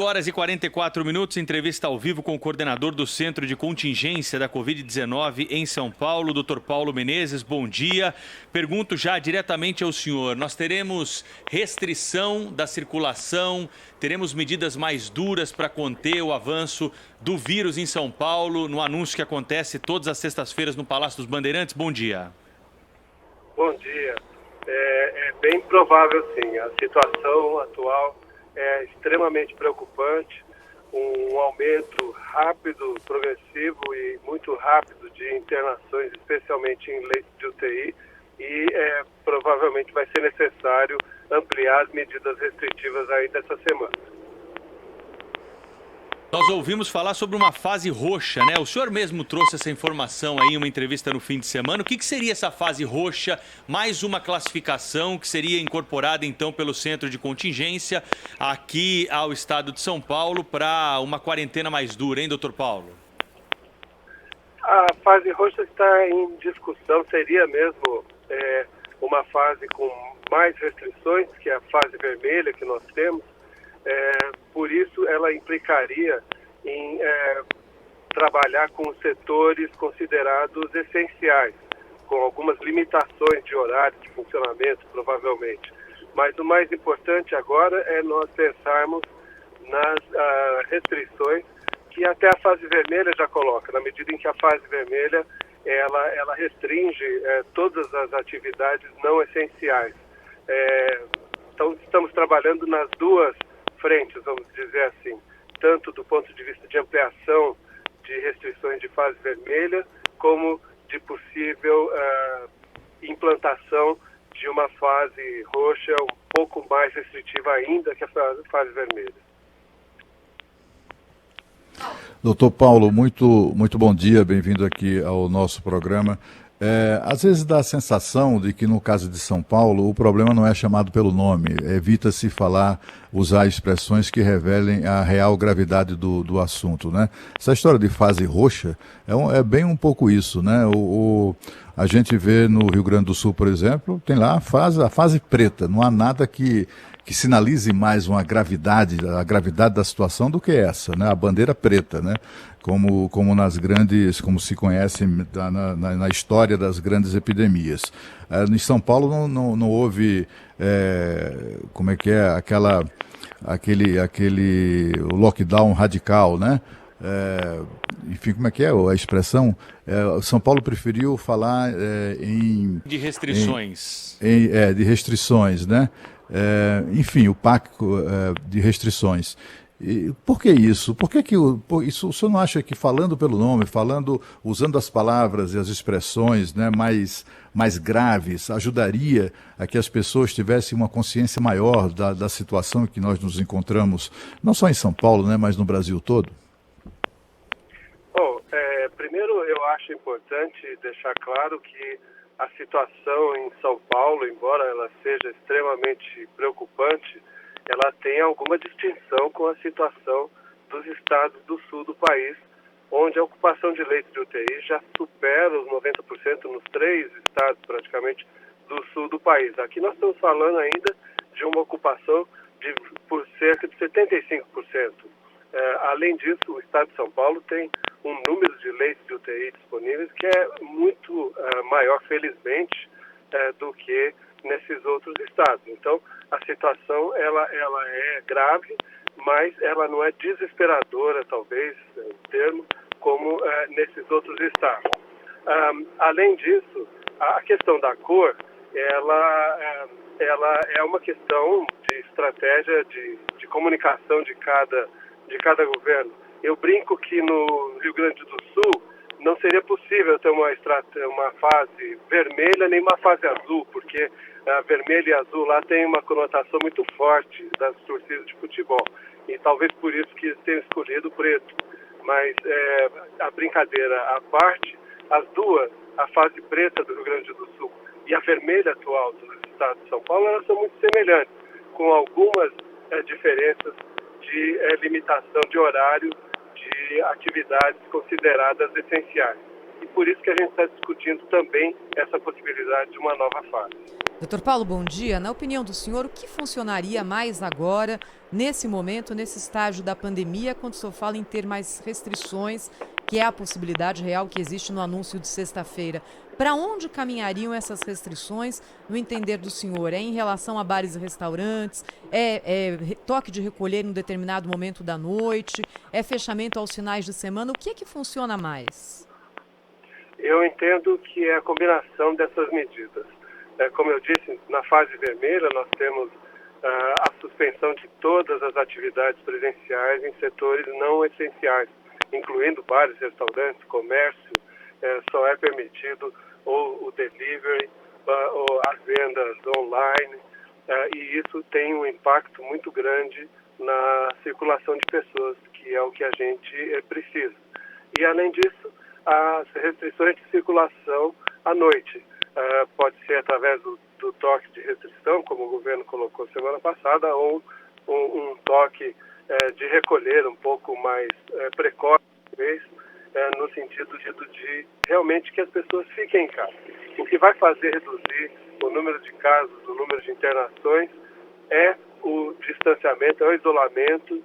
Horas e 44 minutos, entrevista ao vivo com o coordenador do Centro de Contingência da Covid-19 em São Paulo, Dr. Paulo Menezes. Bom dia. Pergunto já diretamente ao senhor, nós teremos restrição da circulação, teremos medidas mais duras para conter o avanço do vírus em São Paulo, no anúncio que acontece todas as sextas-feiras no Palácio dos Bandeirantes? Bom dia. Bom dia. É bem provável, sim. A situação atual é extremamente preocupante, um aumento rápido, progressivo e muito rápido de internações, especialmente em leitos de UTI, e provavelmente vai ser necessário ampliar as medidas restritivas ainda essa semana. Nós ouvimos falar sobre uma fase roxa, né? O senhor mesmo trouxe essa informação aí em uma entrevista no fim de semana. O que seria essa fase roxa? Mais uma classificação que seria incorporada, então, pelo Centro de Contingência aqui ao estado de São Paulo para uma quarentena mais dura, hein, doutor Paulo? A fase roxa está em discussão. Seria mesmo uma fase com mais restrições, que é a fase vermelha que nós temos. Por isso, ela implicaria em trabalhar com setores considerados essenciais, com algumas limitações de horário de funcionamento, provavelmente. Mas o mais importante agora é nós pensarmos nas restrições que até a fase vermelha já coloca, na medida em que a fase vermelha ela restringe todas as atividades não essenciais. Então, estamos trabalhando nas duas frentes, vamos dizer assim, tanto do ponto de vista de ampliação de restrições de fase vermelha, como de possível implantação de uma fase roxa um pouco mais restritiva ainda que a fase vermelha. Doutor Paulo, muito bom dia, bem-vindo aqui ao nosso programa. Às vezes dá a sensação de que, no caso de São Paulo, o problema não é chamado pelo nome. Evita-se usar expressões que revelem a real gravidade do assunto, né? Essa história de fase roxa é bem um pouco isso, né? A gente vê no Rio Grande do Sul, por exemplo, tem lá a fase preta. Não há nada que sinalize mais a gravidade da situação do que essa, né? A bandeira preta, né? Como nas grandes, como se conhece na história das grandes epidemias. Em São Paulo não houve, como é que é, aquele lockdown radical, né? Enfim, como é que é a expressão? São Paulo preferiu falar de restrições. De restrições, né? Enfim, o pacto de restrições. E por que isso? Por que isso? O senhor não acha que falando pelo nome, usando as palavras e as expressões, né, mais graves, ajudaria a que as pessoas tivessem uma consciência maior da situação em que nós nos encontramos, não só em São Paulo, né, mas no Brasil todo? Bom, primeiro eu acho importante deixar claro que a situação em São Paulo, embora ela seja extremamente preocupante, ela tem alguma distinção com a situação dos estados do sul do país, onde a ocupação de leitos de UTI já supera os 90% nos 3 estados, praticamente, do sul do país. Aqui nós estamos falando ainda de uma ocupação por cerca de 75%. Além disso, o estado de São Paulo tem um número de leitos de UTI disponíveis que é muito maior, felizmente, do que nesses outros estados. Então, a situação ela é grave, mas ela não é desesperadora, talvez, em termo, como nesses outros estados. Além disso, a questão da cor, ela é uma questão de estratégia de comunicação de cada governo. Eu brinco que no Rio Grande do Sul não seria possível ter uma fase vermelha nem uma fase azul, porque vermelho e azul lá tem uma conotação muito forte das torcidas de futebol. E talvez por isso que tenham escolhido o preto. Mas a brincadeira à parte, as duas, a fase preta do Rio Grande do Sul e a vermelha atual do estado de São Paulo, elas são muito semelhantes, com algumas diferenças de limitação de horário de atividades consideradas essenciais. E por isso que a gente está discutindo também essa possibilidade de uma nova fase. Doutor Paulo, bom dia. Na opinião do senhor, o que funcionaria mais agora, nesse momento, nesse estágio da pandemia, quando o senhor fala em ter mais restrições, que é a possibilidade real que existe no anúncio de sexta-feira? Para onde caminhariam essas restrições, no entender do senhor? É em relação a bares e restaurantes? É toque de recolher em um determinado momento da noite? É fechamento aos finais de semana? O que é que funciona mais? Eu entendo que é a combinação dessas medidas. Como eu disse, na fase vermelha nós temos a suspensão de todas as atividades presenciais em setores não essenciais, incluindo bares, restaurantes, comércio. Só é permitido ou o delivery, ou as vendas online, e isso tem um impacto muito grande na circulação de pessoas, que é o que a gente precisa. E, além disso, as restrições de circulação à noite. Pode ser através do toque de restrição, como o governo colocou semana passada, ou um toque de recolher um pouco mais precoce, no sentido de realmente que as pessoas fiquem em casa. O que vai fazer reduzir o número de casos, o número de internações, é o distanciamento, é o isolamento,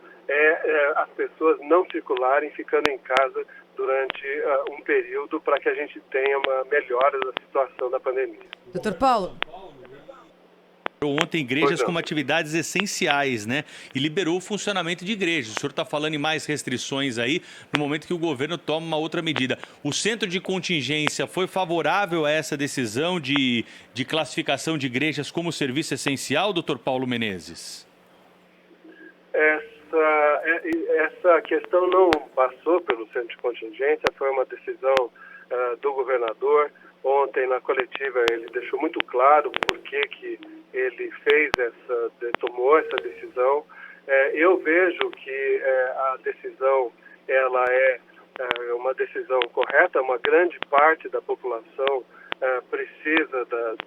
as pessoas não circularem, ficando em casa durante um período para que a gente tenha uma melhora da situação da pandemia. Doutor Paulo. Ontem igrejas como atividades essenciais, né? E liberou o funcionamento de igrejas. O senhor está falando em mais restrições aí, no momento que o governo toma uma outra medida. O centro de contingência foi favorável a essa decisão de classificação de igrejas como serviço essencial, doutor Paulo Menezes? Essa questão não passou pelo centro de contingência, foi uma decisão do governador. Ontem, na coletiva, ele deixou muito claro por que ele tomou essa decisão. Eu vejo que a decisão ela é uma decisão correta. Uma grande parte da população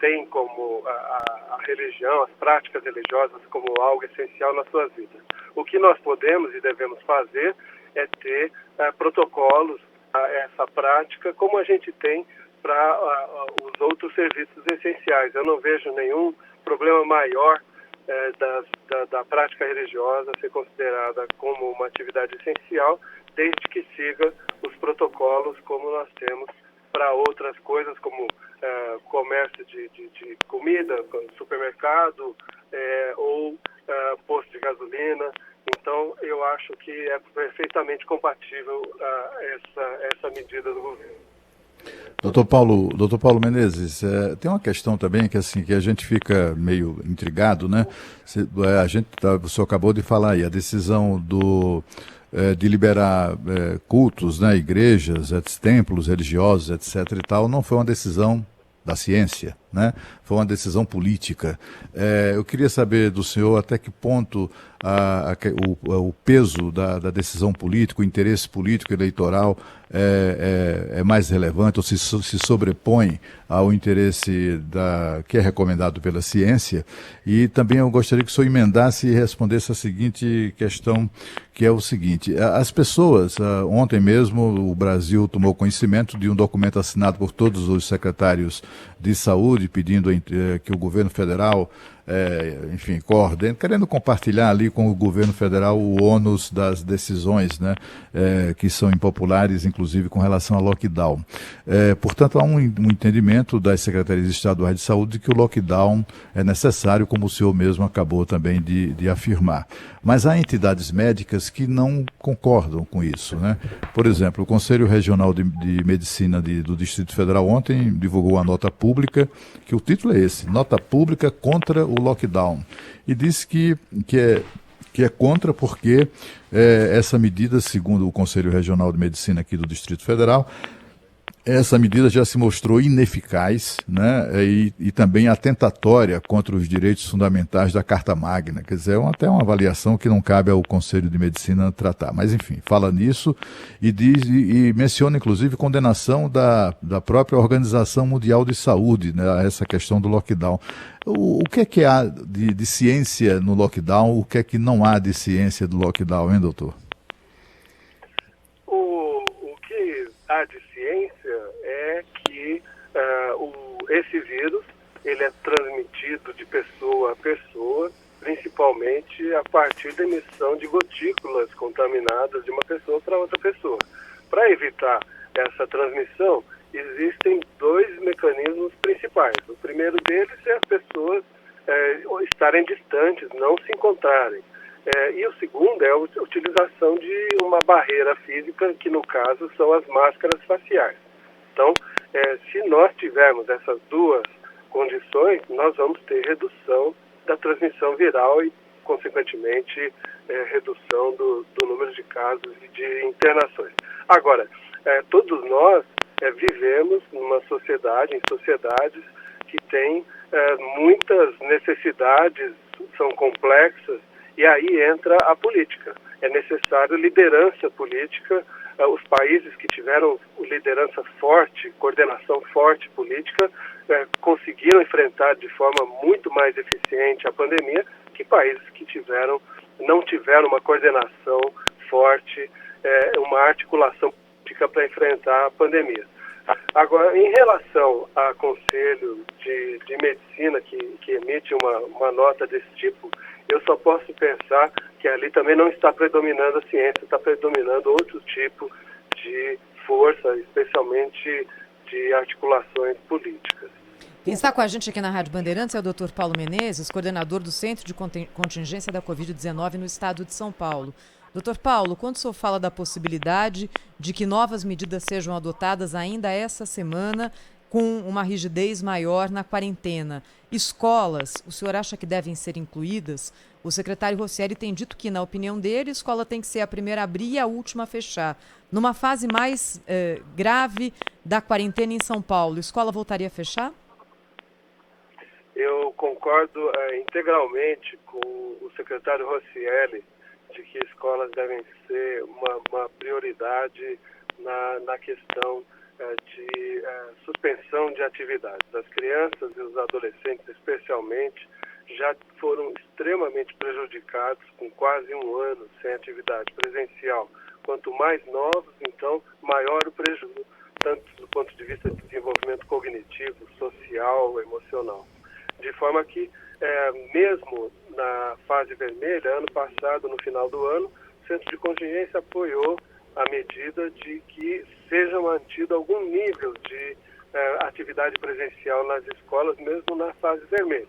tem como a religião, as práticas religiosas como algo essencial na sua vida. O que nós podemos e devemos fazer é ter protocolos a essa prática, como a gente tem para os outros serviços essenciais. Eu não vejo nenhum problema maior da prática religiosa ser considerada como uma atividade essencial, desde que siga os protocolos como nós temos para outras coisas, como comércio de comida, supermercado ou posto de gasolina. Então, eu acho que é perfeitamente compatível essa medida do governo. Doutor Paulo Menezes, tem uma questão também que a gente fica meio intrigado, né? O senhor acabou de falar aí, a decisão de liberar cultos, né, igrejas, templos religiosos, etc. e tal, não foi uma decisão da ciência, né? Foi uma decisão política. Eu queria saber do senhor até que ponto o peso da decisão política, o interesse político eleitoral é mais relevante ou se sobrepõe ao interesse que é recomendado pela ciência. E também eu gostaria que o senhor emendasse e respondesse a seguinte questão, que é o seguinte: as pessoas, ontem mesmo o Brasil tomou conhecimento de um documento assinado por todos os secretários de saúde pedindo que o governo federal coordene, querendo compartilhar ali com o governo federal o ônus das decisões, né, que são impopulares, inclusive com relação ao lockdown. Portanto, há um entendimento das secretarias estaduais de saúde de que o lockdown é necessário, como o senhor mesmo acabou também de afirmar. Mas há entidades médicas que não concordam com isso, né? Por exemplo, o Conselho Regional de Medicina do Distrito Federal ontem divulgou uma nota pública, que o título é esse: Nota Pública contra o Lockdown. E disse que é contra porque essa medida, segundo o Conselho Regional de Medicina aqui do Distrito Federal, essa medida já se mostrou ineficaz, né, e também atentatória contra os direitos fundamentais da Carta Magna. Quer dizer, até uma avaliação que não cabe ao Conselho de Medicina tratar. Mas, enfim, fala nisso e menciona, inclusive, condenação da própria Organização Mundial de Saúde, né, a essa questão do lockdown. O que há de ciência no lockdown? O que é que não há de ciência do lockdown, hein, doutor? O que há de ciência é que esse vírus ele é transmitido de pessoa a pessoa, principalmente a partir da emissão de gotículas contaminadas de uma pessoa para outra pessoa. Para evitar essa transmissão, existem dois mecanismos principais. O primeiro deles é as pessoas estarem distantes, não se encontrarem. E o segundo é a utilização de uma barreira física, que no caso são as máscaras faciais. Então, se nós tivermos essas duas condições, nós vamos ter redução da transmissão viral e, consequentemente, redução do número de casos e de internações. Agora, todos nós vivemos numa sociedade, em sociedades que têm muitas necessidades, são complexas, e aí entra a política. É necessário liderança política. Os países que tiveram liderança forte, coordenação forte política, conseguiram enfrentar de forma muito mais eficiente a pandemia que países que não tiveram uma coordenação forte, uma articulação política para enfrentar a pandemia. Agora, em relação a conselho de medicina que emite uma nota desse tipo, eu só posso pensar que ali também não está predominando a ciência, está predominando outro tipo de força, especialmente de articulações políticas. Quem está com a gente aqui na Rádio Bandeirantes é o Dr. Paulo Menezes, coordenador do Centro de Contingência da Covid-19 no estado de São Paulo. Dr. Paulo, quando o senhor fala da possibilidade de que novas medidas sejam adotadas ainda essa semana, com uma rigidez maior na quarentena, escolas, o senhor acha que devem ser incluídas? O secretário Rossielli tem dito que, na opinião dele, a escola tem que ser a primeira a abrir e a última a fechar. Numa fase mais grave da quarentena em São Paulo, a escola voltaria a fechar? Eu concordo integralmente com o secretário Rossielli de que escolas devem ser uma prioridade na questão de suspensão de atividades. As crianças e os adolescentes, especialmente, já foram extremamente prejudicados com quase um ano sem atividade presencial. Quanto mais novos, então, maior o prejuízo, tanto do ponto de vista de desenvolvimento cognitivo, social, emocional. De forma que, mesmo na fase vermelha, ano passado, no final do ano, o Centro de Contingência apoiou a medida de que seja mantido algum nível de atividade presencial nas escolas, mesmo na fase vermelha.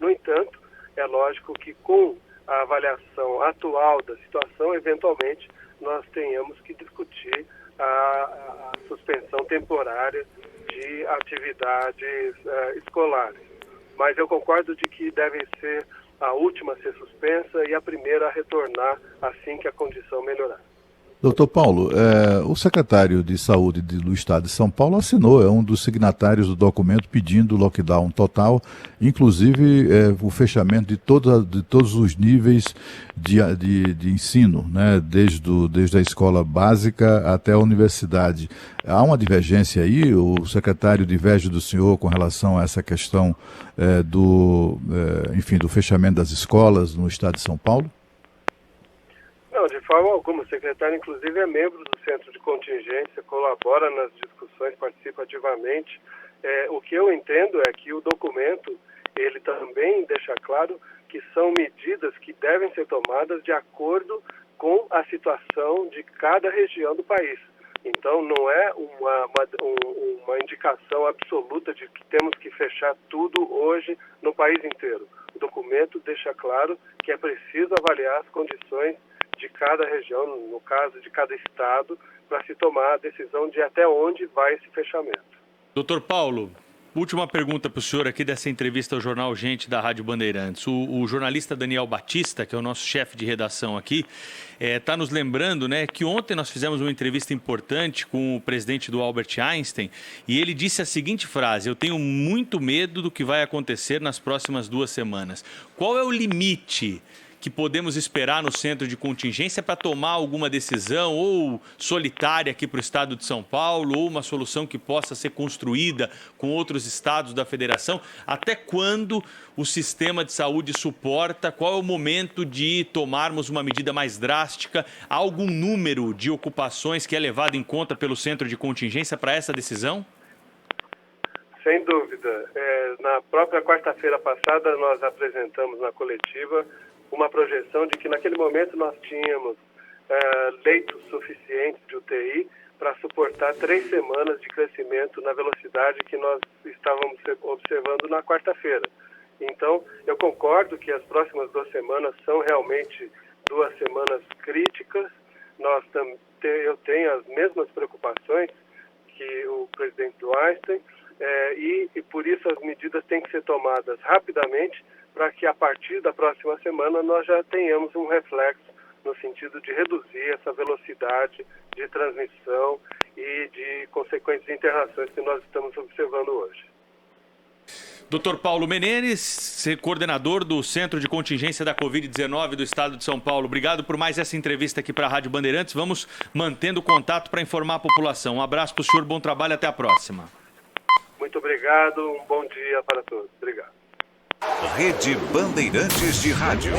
No entanto, é lógico que com a avaliação atual da situação, eventualmente, nós tenhamos que discutir a suspensão temporária de atividades escolares. Mas eu concordo de que deve ser a última a ser suspensa e a primeira a retornar assim que a condição melhorar. Doutor Paulo, o secretário de Saúde do Estado de São Paulo assinou, é um dos signatários do documento pedindo lockdown total, inclusive o fechamento de todos os níveis de ensino, né, desde a escola básica até a universidade. Há uma divergência aí? O secretário diverge do senhor com relação a essa questão do fechamento das escolas no Estado de São Paulo? Não, de forma alguma. O secretário, inclusive, é membro do Centro de Contingência, colabora nas discussões, participa ativamente. O que eu entendo é que o documento, ele também deixa claro que são medidas que devem ser tomadas de acordo com a situação de cada região do país. Então, não é uma indicação absoluta de que temos que fechar tudo hoje no país inteiro. O documento deixa claro que é preciso avaliar as condições de cada região, no caso de cada estado, para se tomar a decisão de até onde vai esse fechamento. Doutor Paulo, última pergunta para o senhor aqui dessa entrevista ao Jornal Gente da Rádio Bandeirantes. O jornalista Daniel Batista, que é o nosso chefe de redação aqui, está nos lembrando, né, que ontem nós fizemos uma entrevista importante com o presidente do Albert Einstein e ele disse a seguinte frase: eu tenho muito medo do que vai acontecer nas próximas 2 semanas. Qual é o limite que podemos esperar no centro de contingência para tomar alguma decisão ou solitária aqui para o estado de São Paulo ou uma solução que possa ser construída com outros estados da federação? Até quando o sistema de saúde suporta? Qual é o momento de tomarmos uma medida mais drástica? Há algum número de ocupações que é levado em conta pelo centro de contingência para essa decisão? Sem dúvida. Na própria quarta-feira passada, nós apresentamos na coletiva uma projeção de que naquele momento nós tínhamos leitos suficientes de UTI para suportar 3 semanas de crescimento na velocidade que nós estávamos observando na quarta-feira. Então, eu concordo que as próximas 2 semanas são realmente 2 semanas críticas. Eu tenho as mesmas preocupações que o presidente do Einstein, e por isso as medidas têm que ser tomadas rapidamente para que a partir da próxima semana nós já tenhamos um reflexo no sentido de reduzir essa velocidade de transmissão e de consequentes internações que nós estamos observando hoje. Dr. Paulo Menezes, coordenador do Centro de Contingência da Covid-19 do Estado de São Paulo. Obrigado por mais essa entrevista aqui para a Rádio Bandeirantes. Vamos mantendo contato para informar a população. Um abraço para o senhor, bom trabalho, até a próxima. Muito obrigado, um bom dia para todos. Obrigado. Rede Bandeirantes de Rádio.